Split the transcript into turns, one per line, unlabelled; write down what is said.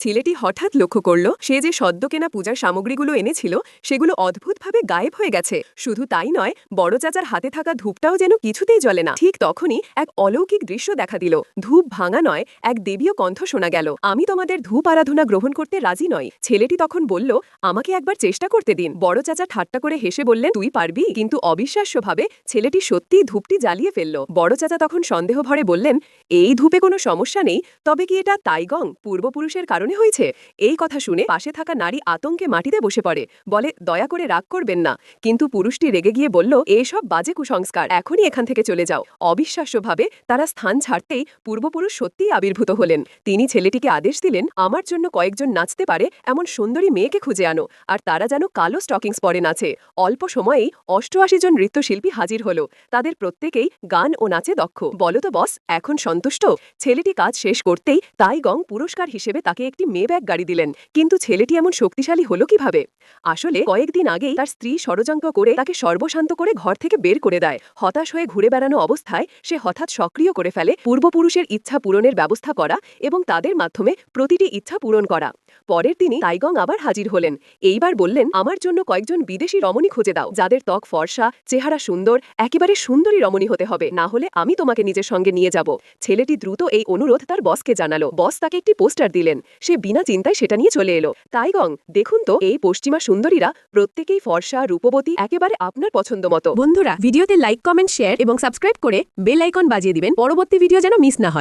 ছেলেটি হঠাৎ লক্ষ্য করল সে যে সদ্য কেনা পূজার সামগ্রীগুলো এনেছিল সেগুলো অদ্ভুতভাবে গায়েব হয়ে গেছে। শুধু তাই নয়, বড় চাচার হাতে থাকা ধূপটাও যেন কিছুতেই জ্বলে না। ঠিক তখনই এক অলৌকিক দৃশ্য দেখা দিল। ধূপ ভাঙা নয়, এক দেবীয় কণ্ঠ শোনা গেল, আমি তোমাদের ধূপ আরাধনা গ্রহণ করতে রাজি নই। ছেলেটি তখন বলল, আমাকে একবার চেষ্টা করতে দিন। বড় চাচা ঠাট্টা করে হেসে বললেন, তুই পারবি? কিন্তু অবিশ্বাস্যভাবে ছেলেটি সত্যিই ধূপটি জ্বালিয়ে ফেলল। বড় চাচা তখন সন্দেহ ভরে বললেন, এই ধূপে কোনো সমস্যা নেই, তবে কি এটা তাইগং পূর্বপুরুষের কারণে হয়েছে? এই কথা শুনে পাশে থাকা নারী আতঙ্কে মাটিতে বসে পড়ে, বলে, দয়া করে রাগ করবেন না। কিন্তু পুরুষটি রেগে গিয়ে বলল, এসব বাজে কুসংস্কার, এখনই এখান থেকে চলে যাও। অবিশ্বাস্যভাবে তারা স্থান ছাড়তেই পূর্বপুরুষ সত্যিই আবির্ভূত হলেন। তিনি ছেলেটিকে আদেশ দিলেন, আমার জন্য কয়েকজন নাচতে পারে এমন সুন্দরী মেয়েকে খুঁজে আনো, আর তারা যেন কালো স্টকিংস পরে নাচে। অল্প সময়েই ৮৮ জন নৃত্যশিল্পী হাজির হলো। তাদের প্রত্যেকেই গান ও নাচে দক্ষ। বলো তো বস, এখন সন্তুষ্ট? ছেলেটি কাজ শেষ করতেই তাইগং পুরস্কার হিসেবে তাকে একটি মেব্যাগ গাড়ি দিলেন। কিন্তু ছেলেটি এমন শক্তিশালী হলো কিভাবে? আসলে কয়েকদিন আগেই তার স্ত্রী ষড়যন্ত্র করে তাকে সর্বশান্ত করে ঘর থেকে বের করে দেয়। হতাশ হয়ে ঘুরে বেড়ানো অবস্থায় সে হঠাৎ সক্রিয় করে ফেলে পূর্বপুরুষের ইচ্ছা পূরণের ব্যবস্থা করা এবং তাদের মাধ্যমে প্রতিটি ইচ্ছা পূরণ করা। পরের দিনই তাইগং আবার হাজির হলেন। এইবার বললেন, আমার জন্য কয়েকজন বিদেশি রমণী খুঁজে দাও, যাদের ত্বক ফর্সা, চেহারা সুন্দর, একেবারে সুন্দরী রমণী হতে হবে, না হলে আমি তোমাকে নিজের সঙ্গে নিয়ে যাব। ছেলেটি দ্রুত এই অনুরোধ তার বসকে জানালো। বস তাকে একটি পোস্টার দিলেন। সে বিনা চিন্তায় সেটা নিয়ে চলে এলো। তাইগং, দেখুন তো, এই পশ্চিমা সুন্দরীরা প্রত্যেকেই ফর্সা, রূপবতী, একেবারে আপনার পছন্দ মতো। বন্ধুরা, ভিডিওতে লাইক, কমেন্ট, শেয়ার এবং সাবস্ক্রাইব করে বেল আইকন বাজিয়ে দিবেন, পরবর্তী ভিডিও যেন মিস না হয়।